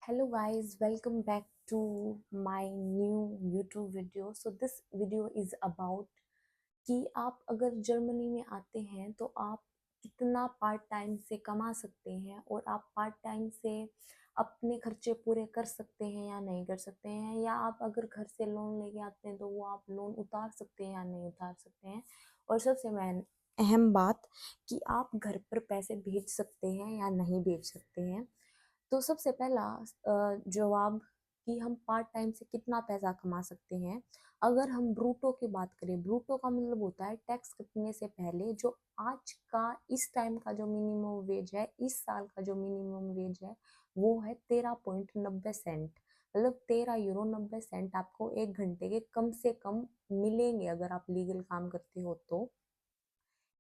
Hello guys, welcome back to my new YouTube video. So this video is about कि आप अगर Germany में आते हैं तो आप कितना पार्ट टाइम से कमा सकते हैं और आप पार्ट टाइम से अपने खर्चे पूरे कर सकते हैं या नहीं कर सकते हैं, या आप अगर घर से लोन लेके आते हैं तो वो आप लोन उतार सकते हैं या नहीं उतार सकते हैं। और सबसे मेन अहम बात कि आप घर पर पैसे भेज सकते हैं या नहीं भेज सकते हैं। तो सबसे पहला जवाब कि हम पार्ट टाइम से कितना पैसा कमा सकते हैं। अगर हम ब्रूटो की बात करें, ब्रूटो का मतलब होता है टैक्स कटने से पहले जो आज का इस टाइम का जो मिनिमम वेज है, इस साल का जो मिनिमम वेज है वो है 13.90 सेंट। मतलब 13 यूरो 90 सेंट आपको एक घंटे के कम से कम मिलेंगे अगर आप लीगल काम करते हो तो।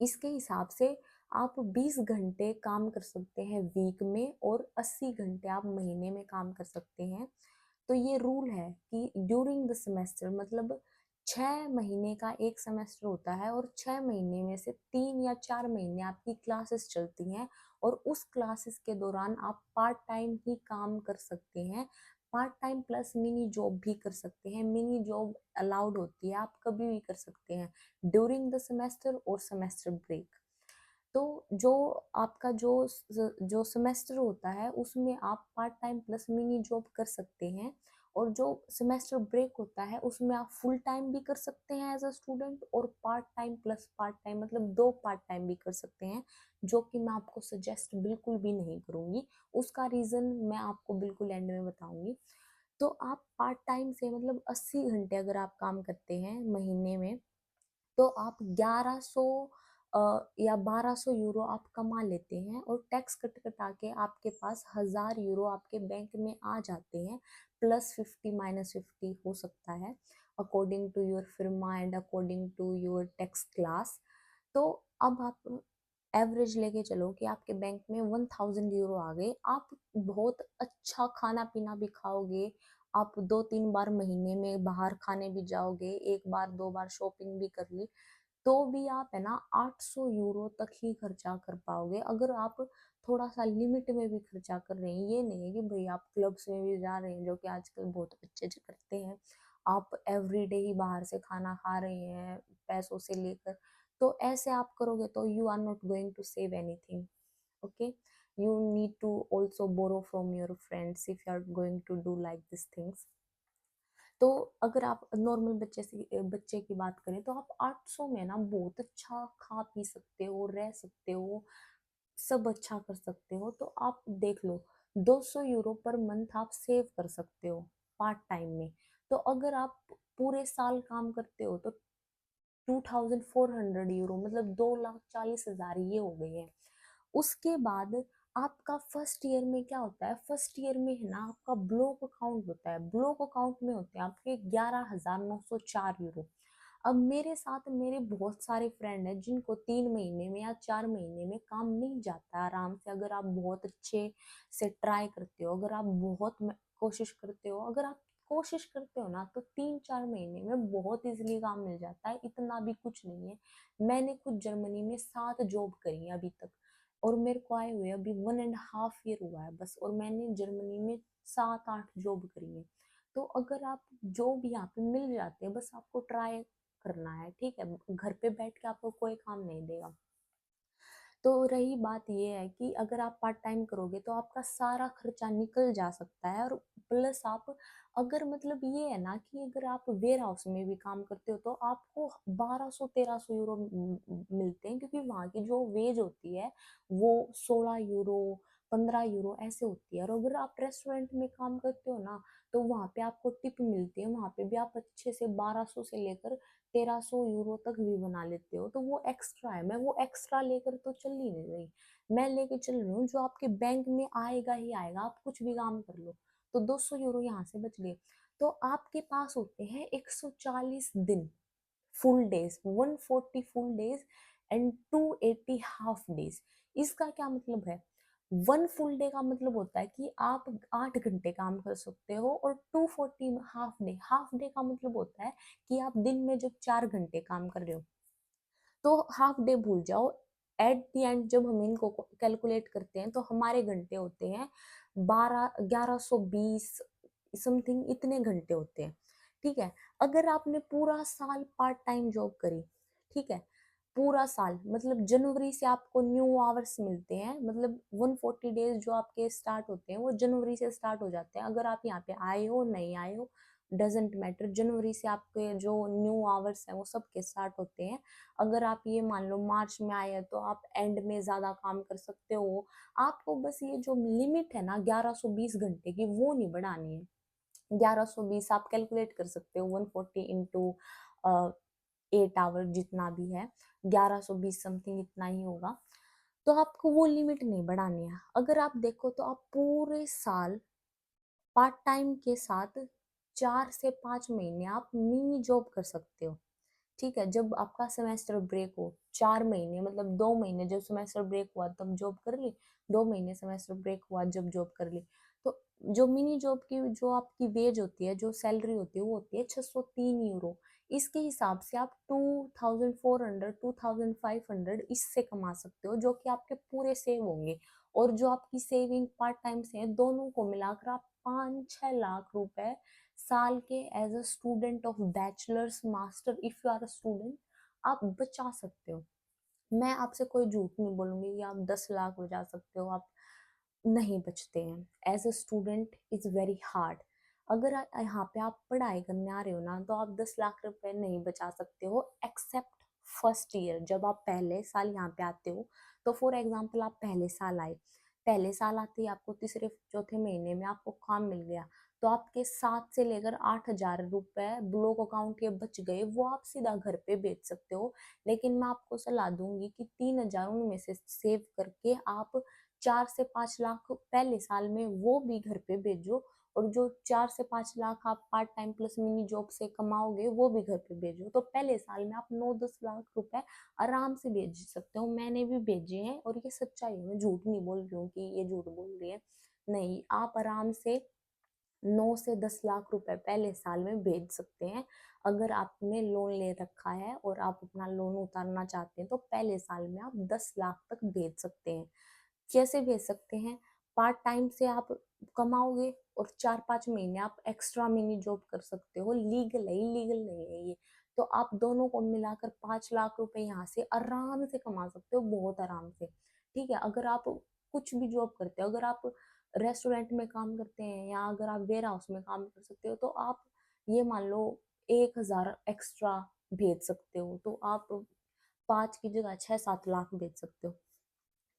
इसके हिसाब से आप 20 घंटे काम कर सकते हैं वीक में और 80 घंटे आप महीने में काम कर सकते हैं। तो ये रूल है कि ड्यूरिंग द सेमेस्टर, मतलब 6 महीने का एक सेमेस्टर होता है और 6 महीने में से 3 या 4 महीने आपकी क्लासेस चलती हैं और उस क्लासेस के दौरान आप पार्ट टाइम ही काम कर सकते हैं। Part time plus mini job भी कर सकते हैं। मिनी जॉब अलाउड होती है, आप कभी भी कर सकते हैं ड्यूरिंग द सेमेस्टर और सेमेस्टर ब्रेक। तो जो आपका जो सेमेस्टर होता है उसमें आप part time plus mini job कर सकते हैं, और जो सेमेस्टर ब्रेक होता है उसमें आप फुल टाइम भी कर सकते हैं एज अ स्टूडेंट और part time plus part time मतलब 2 पार्ट टाइम भी कर सकते हैं, जो कि मैं आपको सजेस्ट बिल्कुल भी नहीं करूंगी। उसका रीजन मैं आपको बिल्कुल एंड में बताऊंगी। तो आप पार्ट टाइम से मतलब 80 घंटे अगर आप काम करते हैं महीने में तो आप 1100 या 1200 यूरो आप कमा लेते हैं, और टैक्स कट कटा के आपके पास 1000 यूरो आपके बैंक में आ जाते हैं। +50 -50 हो सकता है according to your firm and according to your tax class. तो अब आप एवरेज लेके चलो कि आपके बैंक में 1000 यूरो आ गए, आप बहुत अच्छा खाना पीना भी खाओगे, आप 2-3 बार महीने में बाहर खाने भी जाओगे, 1 बार 2 बार शॉपिंग भी कर ली, तो भी आप है ना 800 यूरो तक ही खर्चा कर पाओगे अगर आप थोड़ा सा लिमिट में भी खर्चा कर रहे हैं। ये नहीं है कि भाई आप क्लब्स में भी जा रहे हैं जो कि आजकल बहुत बच्चे करते हैं, आप एवरीडे ही बाहर से खाना खा रहे हैं पैसों से लेकर। तो ऐसे आप करोगे तो you are not going to save anything. Okay, you need to also borrow from your friends if you are going to do like this things. तो अगर आप नॉर्मल बच्चे की बात करें तो आप 800 में ना बहुत अच्छा खा पी सकते हो, रह सकते हो, सब अच्छा कर सकते हो। तो आप देख लो, 200 यूरो पर मंथ आप सेव कर सकते हो पार्ट टाइम में। तो अगर आप पूरे साल काम करते हो तो 2400 यूरो मतलब 2,40,000 ये हो गई है। उसके बाद आपका फर्स्ट ईयर में क्या होता है, फर्स्ट ईयर में है ना आपका ब्लॉक अकाउंट होता है। ब्लॉक अकाउंट में होते हैं आपके 11,904 यूरो। अब मेरे साथ मेरे बहुत सारे फ्रेंड हैं जिनको 3 महीने में या 4 महीने में काम मिल जाता है आराम से, अगर आप बहुत अच्छे से ट्राई करते हो, अगर आप बहुत कोशिश करते हो, अगर आप कोशिश करते हो ना तो 3-4 महीने में बहुत इजीली काम मिल जाता है, इतना भी कुछ नहीं है। मैंने खुद जर्मनी में 7 जॉब करी है अभी तक, और मेरे को आए हुए अभी 1.5 ईयर हुआ है बस, और मैंने जर्मनी में 7-8 जॉब करी है। तो अगर आप जॉब यहाँ पे मिल जाते हैं, बस आपको ट्राई करना है, ठीक है। घर पे बैठ के आपको कोई काम नहीं देगा। तो रही बात ये है कि अगर आप पार्ट टाइम करोगे तो आपका सारा खर्चा निकल जा सकता है, और प्लस आप अगर मतलब ये है ना कि अगर आप वेयर हाउस में भी काम करते हो तो आपको 1200-1300 यूरो मिलते हैं, क्योंकि वहाँ की जो वेज होती है वो 16 यूरो 15 यूरो ऐसे होती है। और अगर आप रेस्टोरेंट में काम करते हो ना तो वहाँ पे आपको टिप मिलती है, वहाँ पे भी आप अच्छे से 1200 से लेकर 1300 यूरो तक भी बना लेते हो। तो वो एक्स्ट्रा है, मैं वो एक्स्ट्रा लेकर तो चल ही नहीं रही, मैं लेके चल रही हूँ जो आपके बैंक में आएगा ही आएगा, आप कुछ भी काम कर लो। तो 200 यूरो यहाँ से बच गए। तो आपके पास होते हैं 140 दिन full days, 140 full days and 280 half days. इसका क्या मतलब है, 1 फुल डे का मतलब होता है कि आप 8 घंटे काम कर सकते हो, और 240 हाफ डे, हाफ डे का मतलब होता है कि आप दिन में जब 4 घंटे काम कर रहे हो तो हाफ डे भूल जाओ, एट द एंड जब हम इनको कैलकुलेट करते हैं तो हमारे घंटे होते हैं 1120 समथिंग, इतने घंटे होते हैं। ठीक है, अगर आपने पूरा साल पार्ट टाइम जॉब करी, ठीक है, पूरा साल मतलब जनवरी से आपको न्यू आवर्स मिलते हैं, मतलब 140 डेज जो आपके स्टार्ट होते हैं वो जनवरी से स्टार्ट हो जाते हैं। अगर आप यहाँ पे आए हो नहीं आए हो डजेंट मैटर, जनवरी से आपके जो न्यू आवर्स हैं वो सबके स्टार्ट होते हैं। अगर आप ये मान लो मार्च में आए हैं तो आप एंड में ज्यादा काम कर सकते हो। आपको बस ये जो लिमिट है ना 1120 घंटे की वो नहीं बढ़ानी है। 1120 आप कैलकुलेट कर सकते हो, 140 इंटू 8 आवर जितना भी है, 1120 समथिंग इतना ही होगा। तो आपको वो लिमिट नहीं बढ़ानी है। अगर आप देखो तो आप पूरे साल पार्ट टाइम के साथ 4 से 5 महीने आप मिनी जॉब कर सकते हो। ठीक है, जब आपका सेमेस्टर ब्रेक हो 4 महीने, मतलब 2 महीने जब सेमेस्टर ब्रेक हुआ तब जॉब कर ली, 2 महीने सेमेस्टर ब्रेक हुआ जब जॉब कर ली। तो जो मिनी जॉब की जो आपकी वेज होती है, जो सैलरी होती है वो होती है 603 यूरो। इसके हिसाब से आप 2400 2500 इससे कमा सकते हो, जो कि आपके पूरे सेव होंगे। और जो आपकी सेविंग पार्ट टाइम से है दोनों को मिलाकर आप 5-6 लाख रुपए साल के as a student of bachelors master if you are a student आप बचा सकते हो। मैं आपसे कोई झूठ नहीं बोलूंगी कि आप 10 लाख बचा सकते हो, आप नहीं बचते हैं। As a student is very hard. अगर यहाँ पे आप पढ़ाई करने आ रहे हो ना तो आप 10 लाख रुपए नहीं बचा सकते हो, एक्सेप्ट फर्स्ट ईयर। जब आप पहले साल यहाँ पे आते हो तो फॉर एग्जाम्पल आप पहले साल आए, पहले साल आते ही आपको तीसरे चौथे महीने में आपको काम मिल गया, तो आपके 7 से लेकर 8 हजार रुपए ब्लॉक अकाउंट के बच गए, वो आप सीधा घर पे बेच सकते हो। लेकिन मैं आपको सलाह दूंगी कि 3 हजार उनमें से सेव करके आप 4 से 5 लाख पहले साल में वो भी घर पे भेजो, और जो 4 से 5 लाख आप part time plus mini job से कमाओगे वो भी घर पे भेजो। तो पहले साल में आप 9-10 लाख रुपए आराम से भेज सकते हो। मैंने भी भेजे हैं और ये सच्चाई है, मैं झूठ नहीं बोल रही हूँ कि ये झूठ बोल रही है, नहीं, आप आराम से 9 से 10 लाख रुपए पहले साल में भेज सकते हैं। अगर आपने लोन ले रखा है और आप अपना लोन उतारना चाहते हैं तो पहले साल में आप 10 लाख तक भेज सकते हैं। कैसे भेज सकते हैं? पार्ट टाइम से आप कमाओगे और 4-5 महीने आप एक्स्ट्रा मिनी जॉब कर सकते हो, लीगल है, इलीगल नहीं है ये। तो आप दोनों को मिलाकर 5 लाख रुपए यहाँ से आराम से कमा सकते हो, बहुत आराम से। ठीक है, अगर आप कुछ भी जॉब करते हो, अगर आप रेस्टोरेंट में काम करते हैं या अगर आप वेयर हाउस में काम कर सकते हो तो आप ये मान लो 1 हजार एक्स्ट्रा भेज सकते हो, तो आप 5 की जगह 6-7 लाख भेज सकते हो।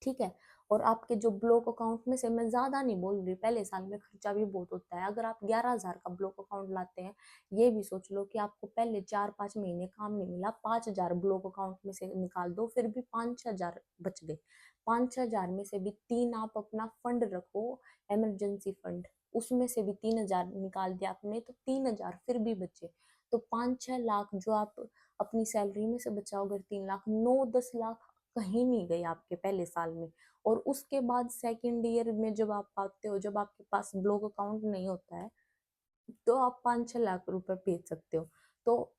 ठीक है, और आपके जो ब्लॉक अकाउंट में से, मैं ज्यादा नहीं बोल रही, पहले साल में खर्चा भी बहुत होता है। अगर आप 11 हजार का ब्लॉक अकाउंट लाते हैं, ये भी सोच लो कि आपको पहले 4-5 महीने काम नहीं मिला, 5 हजार ब्लॉक अकाउंट में से निकाल दो, फिर भी 5-6 हजार बच गए। 5-6 हजार में से भी 3 आप अपना फंड रखो, इमरजेंसी फंड, उसमें से भी 3 हजार निकाल दिया आपने तो 3 हजार फिर भी बचे। तो 5-6 लाख जो आप अपनी सैलरी में से बचाओगे, 3 लाख, 9-10 लाख कहीं नहीं गए आपके पहले साल में। और उसके बाद सेकेंड ईयर में जब आप आते हो, जब आपके पास ब्लॉक अकाउंट नहीं होता है, तो आप 5-6 लाख रुपए भेज सकते हो। तो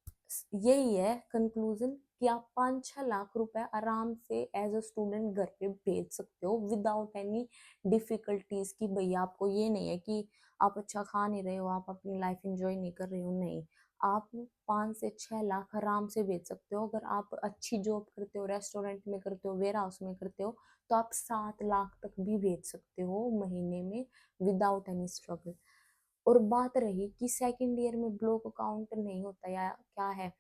यही है कंक्लूजन कि आप 5-6 लाख रुपए आराम से एज अ स्टूडेंट घर पे भेज सकते हो विदाउट एनी डिफिकल्टीज, कि भैया आपको ये नहीं है कि आप अच्छा खा नहीं रहे हो, आप अपनी लाइफ एंजॉय नहीं कर रहे हो, नहीं, आप 5 से 6 लाख आराम से भेज सकते हो। अगर आप अच्छी जॉब करते हो, रेस्टोरेंट में करते हो, वेयर हाउस में करते हो, तो आप 7 लाख तक भी भेज सकते हो महीने में विदाउट एनी स्ट्रगल। और बात रही कि सेकंड ईयर में ब्लॉक अकाउंट नहीं होता या क्या है,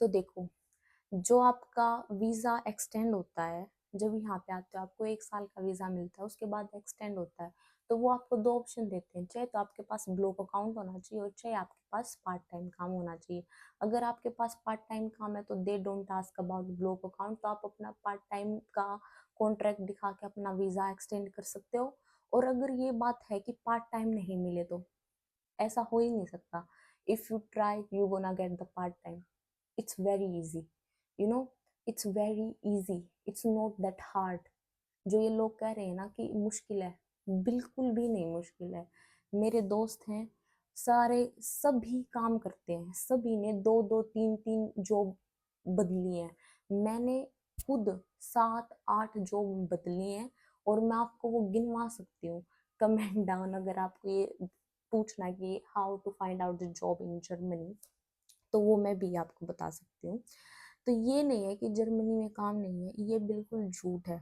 तो देखो, जो आपका वीजा एक्सटेंड होता है, जब यहाँ पे आते हो आपको 1 साल का वीजा मिलता है, उसके बाद एक्सटेंड होता है, तो वो आपको दो ऑप्शन देते हैं, चाहे तो आपके पास ब्लॉक अकाउंट होना चाहिए और चाहे आपके पास पार्ट टाइम काम होना चाहिए। अगर आपके पास पार्ट टाइम काम है तो they don't ask about block account, तो आप अपना पार्ट टाइम का कॉन्ट्रैक्ट दिखा के अपना वीजा एक्सटेंड कर सकते हो। और अगर ये बात है कि पार्ट टाइम नहीं मिले तो ऐसा हो ही नहीं सकता। If you try you gonna get the part time, it's very easy, you know, it's very easy, it's not that hard. जो ये लोग कह रहे हैं ना कि मुश्किल है, बिल्कुल भी नहीं मुश्किल है। मेरे दोस्त हैं, सारे सभी काम करते हैं, सभी ने 2-2 3-3 जॉब बदली है। मैंने खुद 7-8 जॉब बदली हैं, और मैं आपको वो गिनवा सकती हूँ। कमेंट डाउन अगर आपको ये पूछना है कि how to find out the job in Germany, तो वो मैं भी आपको बता सकती हूँ। तो ये नहीं है कि जर्मनी में काम नहीं है, ये बिल्कुल झूठ है।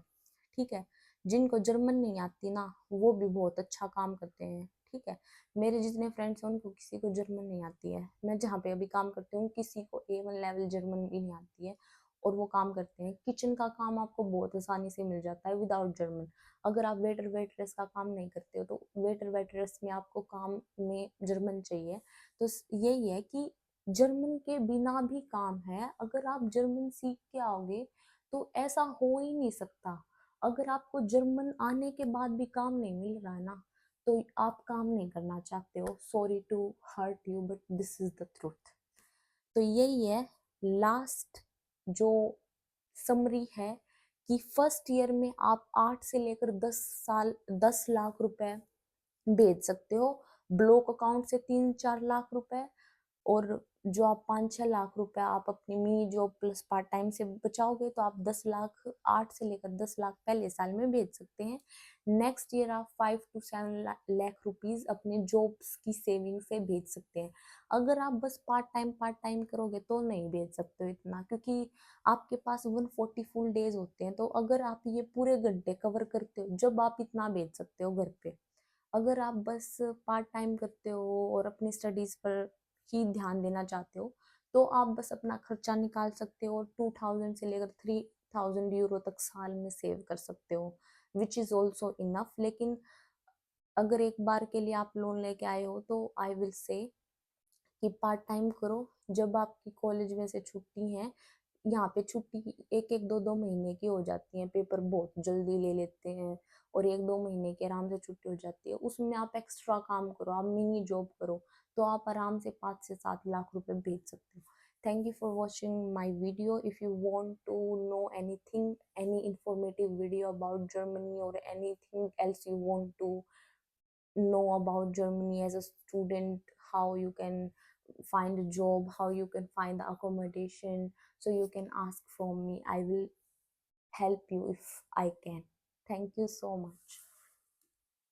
ठीक है, जिनको जर्मन नहीं आती ना वो भी बहुत अच्छा काम करते हैं। ठीक है, मेरे जितने फ्रेंड्स हैं उनको किसी को जर्मन नहीं आती है। मैं जहाँ पे अभी काम करती हूँ किसी को A1 लेवल जर्मन भी नहीं आती है, और वो काम करते हैं। किचन का काम आपको बहुत आसानी से मिल जाता है विदाउट जर्मन। अगर आप वेटर वेटरेस का काम नहीं करते हो तो वेटर वेटरेस में आपको काम में जर्मन चाहिए। तो यही है कि जर्मन के बिना भी काम है। अगर आप जर्मन सीख के आओगे तो ऐसा हो ही नहीं सकता। अगर आपको जर्मन आने के बाद भी काम नहीं मिल रहा है ना, तो आप काम नहीं करना चाहते हो। Sorry to hurt you but this is the truth. तो यही है लास्ट जो समरी है कि फर्स्ट ईयर में आप 8 से लेकर 10 साल 10 लाख रुपए भेज सकते हो। ब्लॉक अकाउंट से 3-4 लाख रुपए, और जो आप 5-6 लाख रुपए आप अपनी mini job plus part time से बचाओगे तो आप 10 लाख, 8 से लेकर 10 लाख पहले साल में भेज सकते हैं। नेक्स्ट ईयर आप 5 to 7 लाख रुपीज अपने जॉब्स की सेविंग से भेज सकते हैं। अगर आप बस पार्ट टाइम करोगे तो नहीं भेज सकते हो इतना, क्योंकि आपके पास 140 फुल डेज होते हैं। तो अगर आप ये पूरे घंटे कवर करते हो जब आप इतना भेज सकते हो घर पे। अगर आप बस पार्ट टाइम करते हो और अपनी स्टडीज पर ही ध्यान देना चाहते हो तो आप बस अपना खर्चा निकाल सकते हो और 2000 से लेकर 3000 यूरो तक साल में सेव कर सकते हो, विच इज ऑल्सो इनफ। लेकिन अगर एक बार के लिए आप लोन लेके आए हो तो आई विल से कि पार्ट टाइम करो। जब आपकी कॉलेज में से छुट्टी है, यहाँ पे छुट्टी 1-1 2-2 महीने की हो जाती है, पेपर बहुत जल्दी ले लेते हैं, और 1-2 महीने की आराम से छुट्टी हो जाती है। उसमें आप एक्स्ट्रा काम करो, आप मिनी जॉब करो, तो आप आराम से 5 से 7 लाख रुपए भेज सकते हो। Thank you for watching my video. If you want to know anything, any informative video about Germany और anything else you want to know about Germany as a student, how you can find a job, how you can find the accommodation, so you can ask from me. I will help you if I can. Thank you so much.